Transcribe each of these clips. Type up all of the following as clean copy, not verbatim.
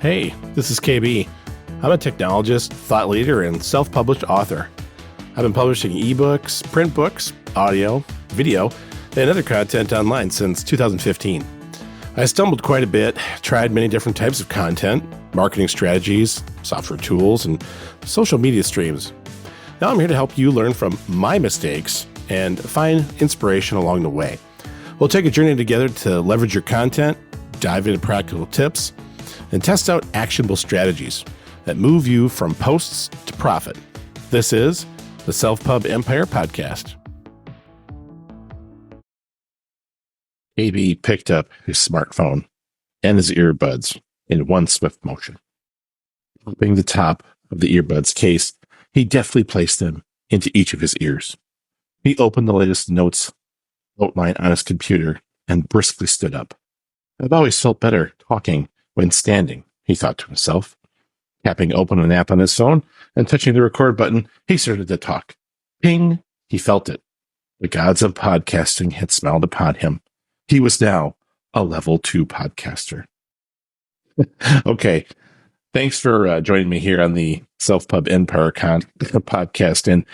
Hey, this is KB. I'm a technologist, thought leader, and self-published author. I've been publishing ebooks, print books, audio, video, and other content online since 2015. I stumbled quite a bit, tried many different types of content, marketing strategies, software tools, and social media streams. Now I'm here to help you learn from my mistakes and find inspiration along the way. We'll take a journey together to leverage your content, dive into practical tips, and test out actionable strategies that move you from posts to profit. This is the Self-Pub Empire Podcast. AB picked up his smartphone and his earbuds in one swift motion. Flipping the top of the earbuds case, he deftly placed them into each of his ears. He opened the latest notes outline on his computer and briskly stood up. I've always felt better talking when standing, he thought to himself. Tapping open an app on his phone and touching the record button, he started to talk. Ping! He felt it. The gods of podcasting had smiled upon him. He was now a level 2 podcaster. Okay. Thanks for joining me here on the Self-Pub Empire podcast. And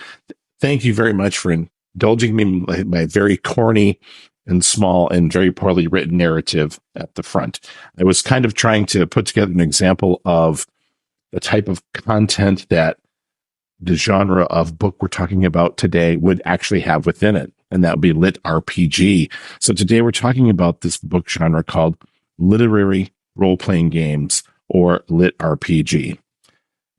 thank you very much for indulging me in my very corny and small and very poorly written narrative at the front. I was kind of trying to put together an example of the type of content that the genre of book we're talking about today would actually have within it, and that would be LitRPG. So today we're talking about this book genre called literary role-playing games, or LitRPG.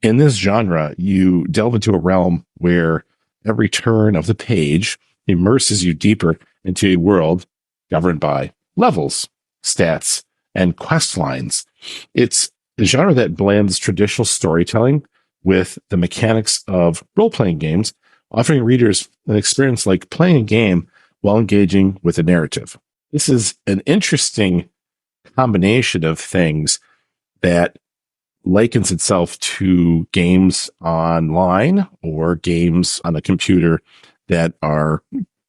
In this genre, you delve into a realm where every turn of the page immerses you deeper into a world governed by levels, stats, and quest lines. It's a genre that blends traditional storytelling with the mechanics of role-playing games, offering readers an experience like playing a game while engaging with a narrative. This is an interesting combination of things that likens itself to games online or games on a computer that are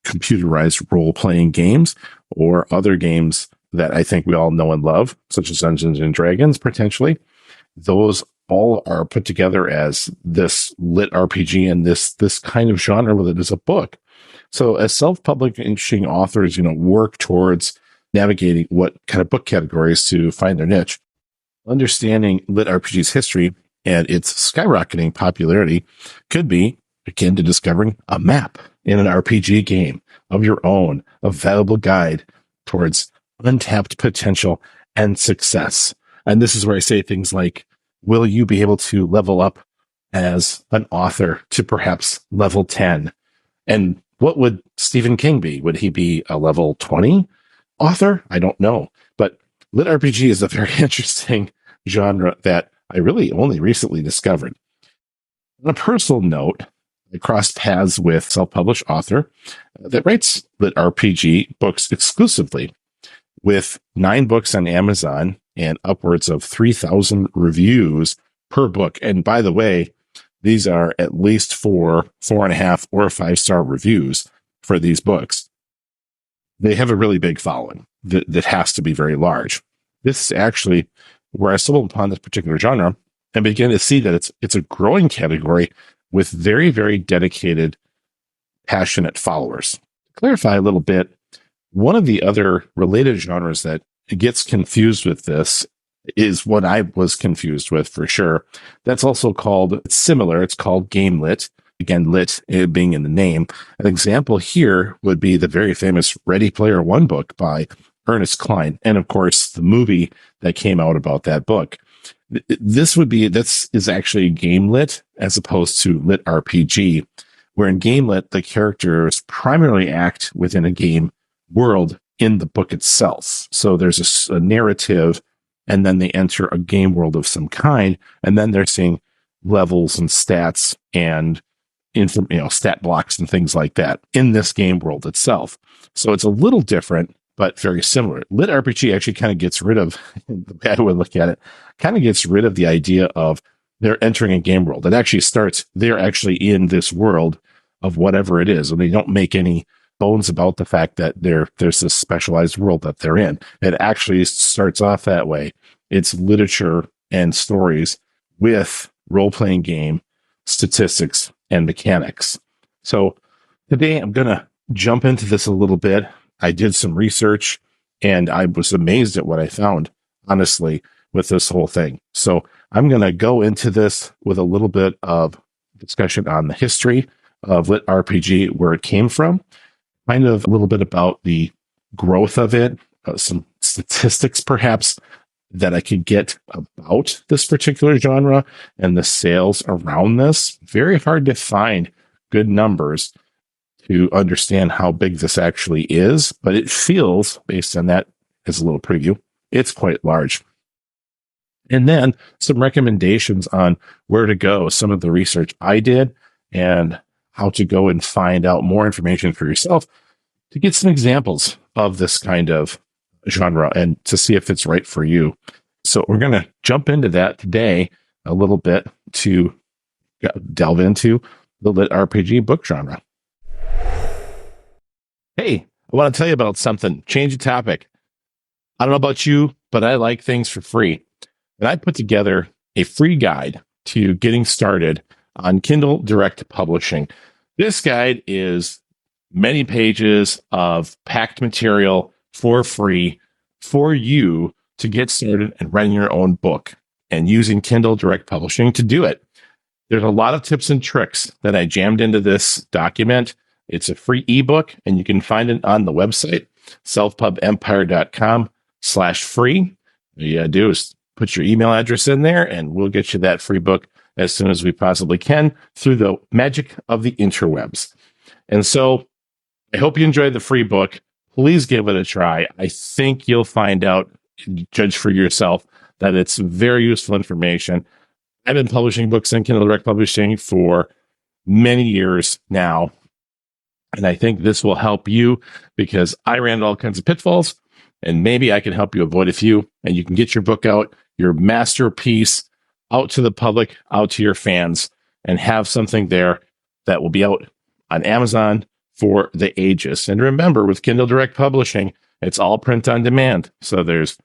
computerized role-playing games, or other games that I think we all know and love, such as Dungeons and Dragons, potentially. Those all are put together as this LitRPG and this kind of genre that is a book. So as self-publishing authors, work towards navigating what kind of book categories to find their niche, understanding LitRPG's history and its skyrocketing popularity could be akin to discovering a map in an RPG game of your own, a valuable guide towards untapped potential and success. And this is where I say things like, will you be able to level up as an author to perhaps level 10? And what would Stephen King be? Would he be a level 20 author? I don't know. But LitRPG is a very interesting genre that I really only recently discovered. On a personal note, I crossed paths with a self-published author that writes LitRPG books exclusively, with 9 books on Amazon and upwards of 3,000 reviews per book. And by the way, these are at least 4.5, or 5-star reviews for these books. They have a really big following that has to be very large. This is actually where I stumbled upon this particular genre and began to see that it's a growing category with very, very dedicated, passionate followers. To clarify a little bit, one of the other related genres that gets confused with this is what I was confused with for sure. That's also called, it's similar, it's called game lit. Again, lit being in the name. An example here would be the very famous Ready Player One book by Ernest Cline, and of course the movie that came out about that book. This is actually game lit as opposed to LitRPG, where in game lit the characters primarily act within a game world in the book itself. So there's a narrative, and then they enter a game world of some kind, and then they're seeing levels and stats and stat blocks and things like that in this game world itself. So it's a little different, but very similar. LitRPG actually kind of gets rid of, the way I would look at it, kind of gets rid of the idea of they're entering a game world. It actually starts, they're actually in this world of whatever it is, and they don't make any bones about the fact that there's this specialized world that they're in. It actually starts off that way. It's literature and stories with role-playing game statistics and mechanics. So today I'm going to jump into this a little bit. I did some research and I was amazed at what I found, honestly, with this whole thing. So I'm going to go into this with a little bit of discussion on the history of LitRPG, where it came from, kind of a little bit about the growth of it, some statistics perhaps that I could get about this particular genre and the sales around this. Very hard to find good numbers to understand how big this actually is, but it feels, based on that as a little preview, it's quite large. And then some recommendations on where to go, some of the research I did, and how to go and find out more information for yourself to get some examples of this kind of genre and to see if it's right for you. So we're going to jump into that today a little bit to delve into the LitRPG book genre. Hey, I want to tell you about something. Change the topic. I don't know about you, but I like things for free. And I put together a free guide to getting started on Kindle Direct Publishing. This guide is many pages of packed material for free for you to get started and writing your own book and using Kindle Direct Publishing to do it. There's a lot of tips and tricks that I jammed into this document. It's a free ebook, and you can find it on the website, selfpubempire.com/free. All you gotta do is put your email address in there, and we'll get you that free book as soon as we possibly can through the magic of the interwebs. And so I hope you enjoyed the free book. Please give it a try. I think you'll find out, judge for yourself, that it's very useful information. I've been publishing books in Kindle Direct Publishing for many years now, and I think this will help you because I ran into all kinds of pitfalls, and maybe I can help you avoid a few, and you can get your book out, your masterpiece, out to the public, out to your fans, and have something there that will be out on Amazon for the ages. And remember, with Kindle Direct Publishing, it's all print on demand. So there's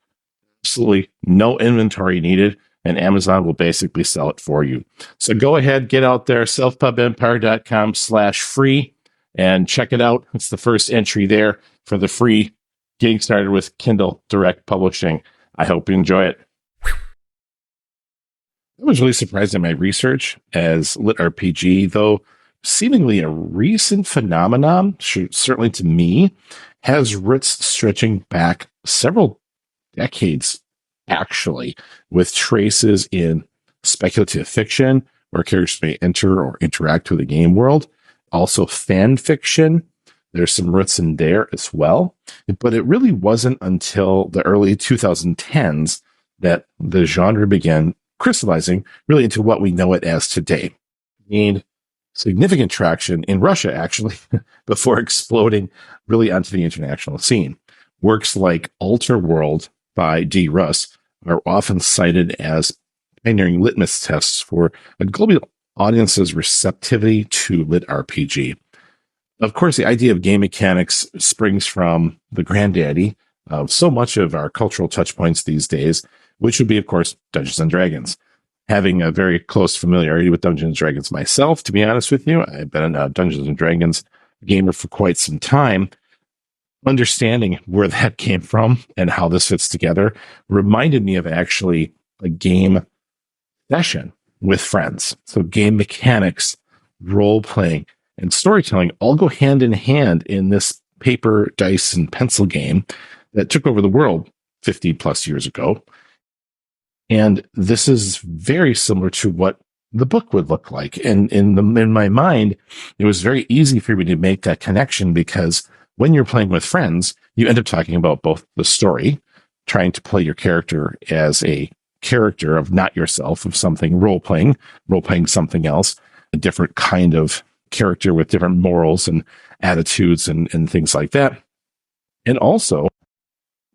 absolutely no inventory needed, and Amazon will basically sell it for you. So go ahead, get out there, selfpubempire.com/free, and check it out. It's the first entry there for the free getting started with Kindle Direct Publishing. I hope you enjoy it. I was really surprised in my research as LitRPG, though seemingly a recent phenomenon, certainly to me, has roots stretching back several decades, actually, with traces in speculative fiction, where characters may enter or interact with the game world. Also fan fiction. There's some roots in there as well. But it really wasn't until the early 2010s that the genre began crystallizing really into what we know it as today. Gained significant traction in Russia, actually, before exploding really onto the international scene. Works like Alter World by D. Russ are often cited as pioneering litmus tests for a global audience's receptivity to LitRPG. Of course, the idea of game mechanics springs from the granddaddy of so much of our cultural touchpoints these days, which would be, of course, Dungeons and Dragons. Having a very close familiarity with Dungeons and Dragons myself, to be honest with you, I've been a Dungeons and Dragons gamer for quite some time. Understanding where that came from and how this fits together reminded me of actually a game session with friends. So game mechanics, role playing, and storytelling all go hand in hand in this paper, dice, and pencil game that took over the world 50 plus years ago. And this is very similar to what the book would look like. And in my mind, it was very easy for me to make that connection because when you're playing with friends, you end up talking about both the story, trying to play your character as a character of not yourself, of something, role playing something else, a different kind of character with different morals and attitudes and things like that. And also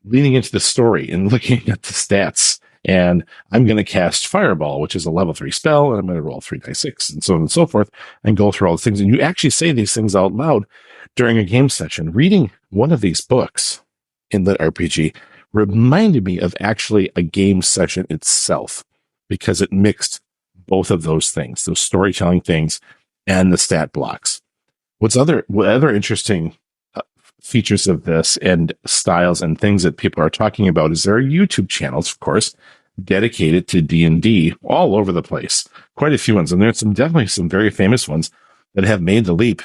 leaning into the story and looking at the stats. And I'm going to cast Fireball, which is a level 3 spell, and I'm going to roll 3d6 and so on and so forth and go through all the things. And you actually say these things out loud during a game session. Reading one of these books in LitRPG reminded me of actually a game session itself. because it mixed both of those things, those storytelling things and the stat blocks. What other interesting features of this and styles and things that people are talking about is there are YouTube channels, of course, dedicated to D&D all over the place. Quite a few ones. And there's definitely some very famous ones that have made the leap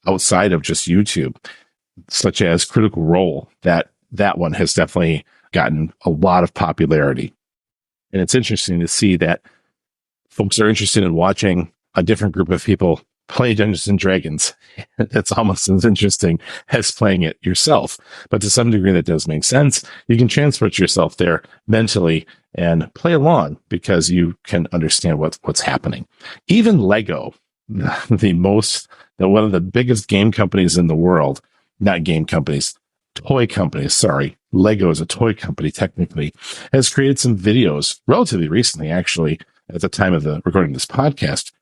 outside of just YouTube, such as Critical Role. That one has definitely gotten a lot of popularity. And it's interesting to see that folks are interested in watching a different group of people play Dungeons and Dragons. That's almost as interesting as playing it yourself. But to some degree, that does make sense. You can transport yourself there mentally and play along because you can understand what's happening. Even Lego, one of the biggest game companies in the world, not game companies, toy companies, sorry. Lego is a toy company, technically, has created some videos relatively recently, actually, at the time of the recording of this podcast,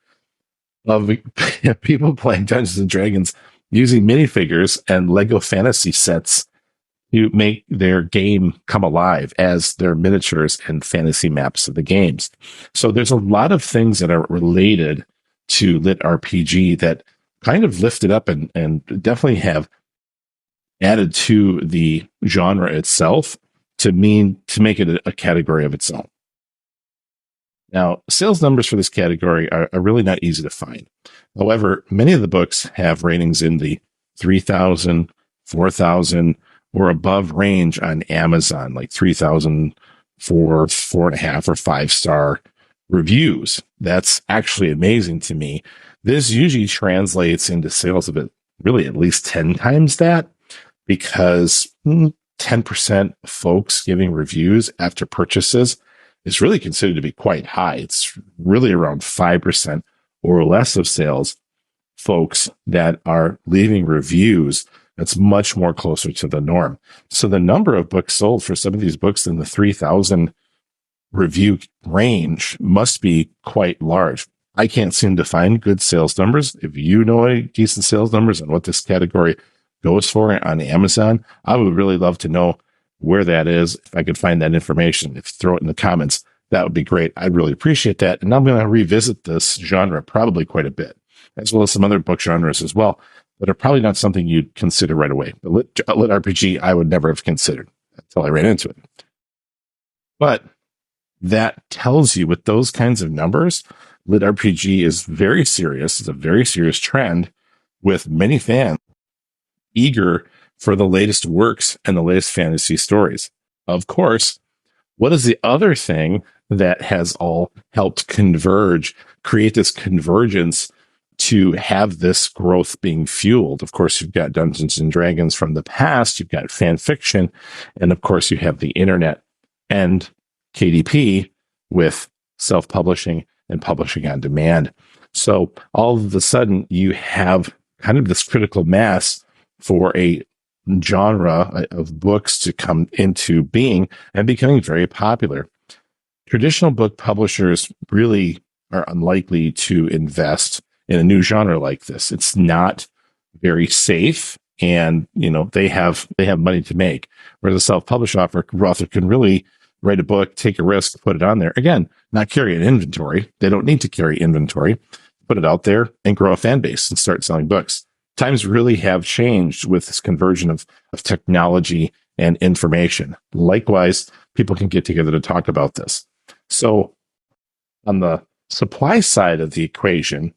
of people playing Dungeons and Dragons using minifigures and Lego fantasy sets to make their game come alive as their miniatures and fantasy maps of the games. So there's a lot of things that are related to LitRPG that kind of lift it up and definitely have added to the genre itself to make it a category of its own. Now, sales numbers for this category are really not easy to find. However, many of the books have ratings in the 3,000, 4,000, or above range on Amazon, like 3,000 for 4.5 or 5-star reviews. That's actually amazing to me. This usually translates into sales of it really at least 10 times that, because 10% of folks giving reviews after purchases is really considered to be quite high. It's really around 5% or less of sales folks that are leaving reviews. That's much more closer to the norm. So the number of books sold for some of these books in the 3,000 review range must be quite large. I can't seem to find good sales numbers. If you know any decent sales numbers on what this category goes for on Amazon, I would really love to know where that is. If I could find that information, if you throw it in the comments, that would be great. I'd really appreciate that. And I'm going to revisit this genre probably quite a bit, as well as some other book genres as well, that are probably not something you'd consider right away. But Lit RPG, I would never have considered until I ran into it. But that tells you with those kinds of numbers, Lit RPG is very serious. It's a very serious trend with many fans eager for the latest works and the latest fantasy stories. Of course, what is the other thing that has all helped create this convergence to have this growth being fueled? Of course, you've got Dungeons and Dragons from the past, you've got fan fiction, and of course, you have the internet and KDP with self-publishing and publishing on demand. So all of a sudden, you have kind of this critical mass for a genre of books to come into being and becoming very popular. Traditional book publishers really are unlikely to invest in a new genre like this. It's not very safe, and they have money to make. Whereas a self-published author can really write a book, take a risk, put it on there. Again, not carry an inventory. They don't need to carry inventory. Put it out there and grow a fan base and start selling books. Times really have changed with this conversion of technology and information. Likewise, people can get together to talk about this. So on the supply side of the equation,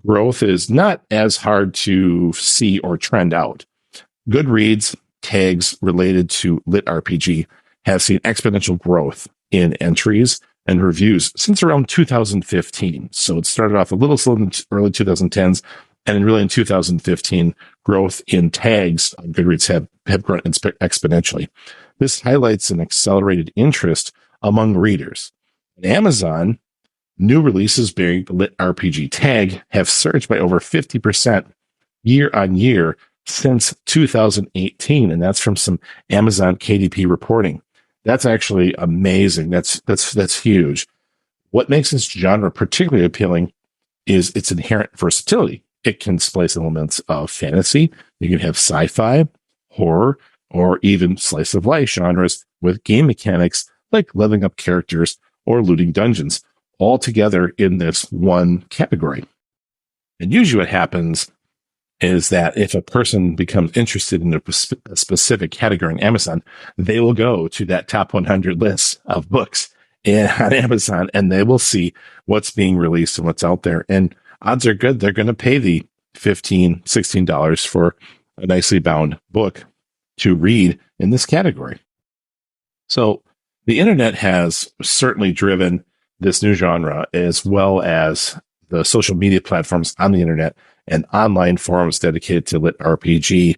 growth is not as hard to see or trend out. Goodreads tags related to LitRPG have seen exponential growth in entries and reviews since around 2015. So it started off a little slow in the early 2010s, and really in 2015, growth in tags on Goodreads have grown exponentially. This highlights an accelerated interest among readers. At Amazon, new releases bearing the LitRPG tag have surged by over 50% year on year since 2018, and that's from some Amazon KDP reporting. That's actually amazing. That's huge. What makes this genre particularly appealing is its inherent versatility. It can splice elements of fantasy. You can have sci-fi, horror, or even slice of life genres with game mechanics like leveling up characters or looting dungeons, all together in this one category. And usually what happens is that if a person becomes interested in a specific category in Amazon, they will go to that top 100 list of books on Amazon, and they will see what's being released and what's out there. And odds are good they're going to pay the $15, $16 for a nicely bound book to read in this category. So the internet has certainly driven this new genre, as well as the social media platforms on the internet and online forums dedicated to LitRPG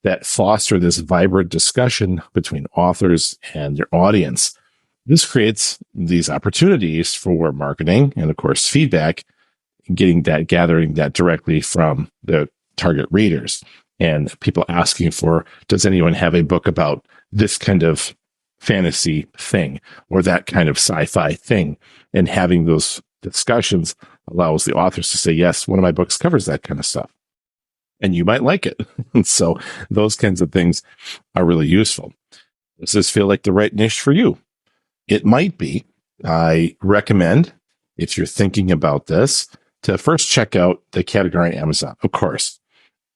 that foster this vibrant discussion between authors and their audience. This creates these opportunities for marketing and, of course, feedback, gathering that directly from the target readers and people asking for, does anyone have a book about this kind of fantasy thing or that kind of sci-fi thing? And having those discussions allows the authors to say, yes, one of my books covers that kind of stuff, and you might like it. And so those kinds of things are really useful. Does this feel like the right niche for you? It might be. I recommend, if you're thinking about this, to first check out the category on Amazon. Of course,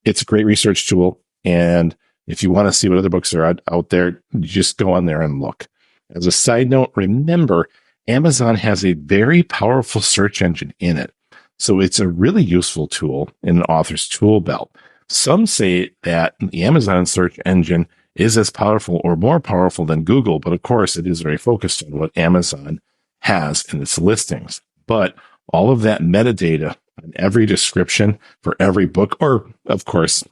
it's a great research tool. And if you want to see what other books are out there, just go on there and look. As a side note, remember, Amazon has a very powerful search engine in it. So it's a really useful tool in an author's tool belt. Some say that the Amazon search engine is as powerful or more powerful than Google, but of course it is very focused on what Amazon has in its listings. But all of that metadata on every description for every book, or of course,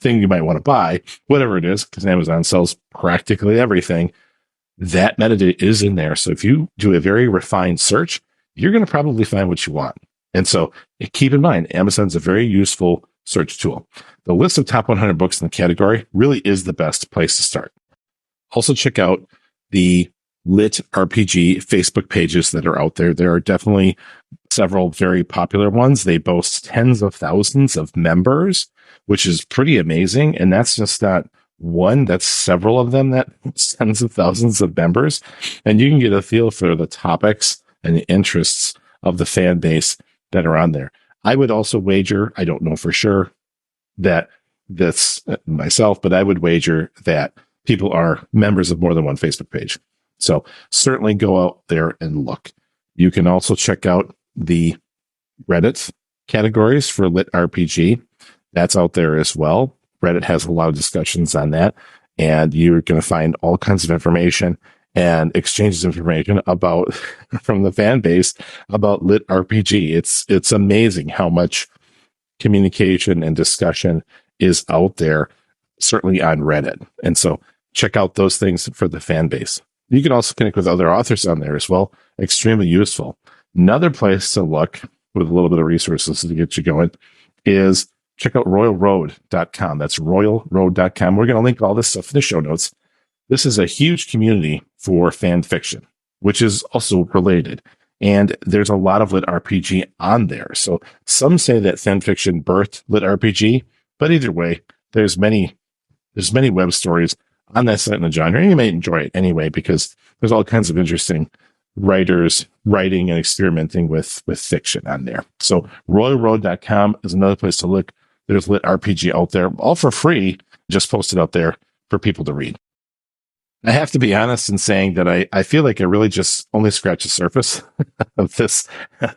thing you might want to buy, whatever it is, because Amazon sells practically everything, that metadata is in there. So if you do a very refined search, you're going to probably find what you want. And so keep in mind, Amazon's a very useful search tool. The list of top 100 books in the category really is the best place to start. Also check out the LitRPG Facebook pages that are out there. There are definitely several very popular ones. They boast tens of thousands of members, which is pretty amazing. And that's just not one, that's several of them, that tens of thousands of members. And you can get a feel for the topics and the interests of the fan base that are on there. I would also wager, I don't know for sure that this myself, but I would wager that people are members of more than one Facebook page. So certainly go out there and look. You can also check out the Reddit categories for LitRPG. That's out there as well. Reddit has a lot of discussions on that, and you're going to find all kinds of information and exchanges of information about from the fan base about LitRPG. It's amazing how much communication and discussion is out there, certainly on Reddit. And so check out those things for the fan base. You can also connect with other authors on there as well. Extremely useful. Another place to look with a little bit of resources to get you going is check out royalroad.com. That's royalroad.com. We're going to link all this stuff in the show notes. This is a huge community for fan fiction, which is also related. And there's a lot of LitRPG on there. So some say that fan fiction birthed LitRPG, but either way, there's many web stories on that site in the genre, and you may enjoy it anyway, because there's all kinds of interesting writers writing and experimenting with fiction on there. So royalroad.com is another place to look. There's LitRPG out there, all for free, just posted out there for people to read. I have to be honest in saying that I feel like I really just only scratched the surface of this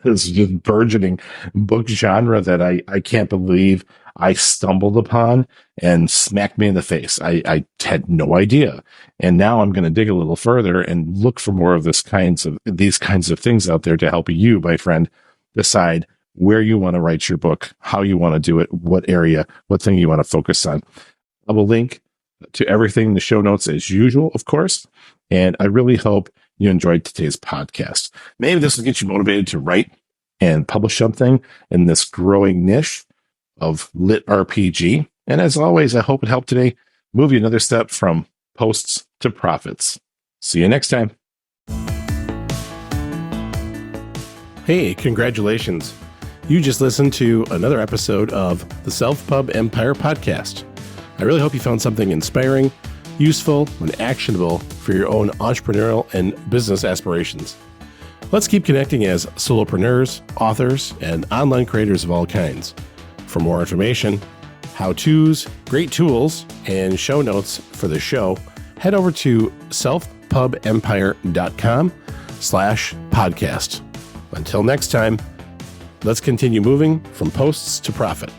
just burgeoning book genre that I can't believe I stumbled upon and smacked me in the face. I had no idea. And now I'm going to dig a little further and look for more of these kinds of things out there to help you, my friend, decide where you want to write your book, how you want to do it, what area, what thing you want to focus on. I will link to everything in the show notes as usual, of course. And I really hope you enjoyed today's podcast. Maybe this will get you motivated to write and publish something in this growing niche of LitRPG. And as always, I hope it helped today move you another step from posts to profits. See you next time. Hey, congratulations. You just listened to another episode of the Self-Pub Empire podcast. I really hope you found something inspiring, useful, and actionable for your own entrepreneurial and business aspirations. Let's keep connecting as solopreneurs, authors, and online creators of all kinds. For more information, how-tos, great tools, and show notes for the show, head over to selfpubempire.com/podcast. Until next time, let's continue moving from posts to profit.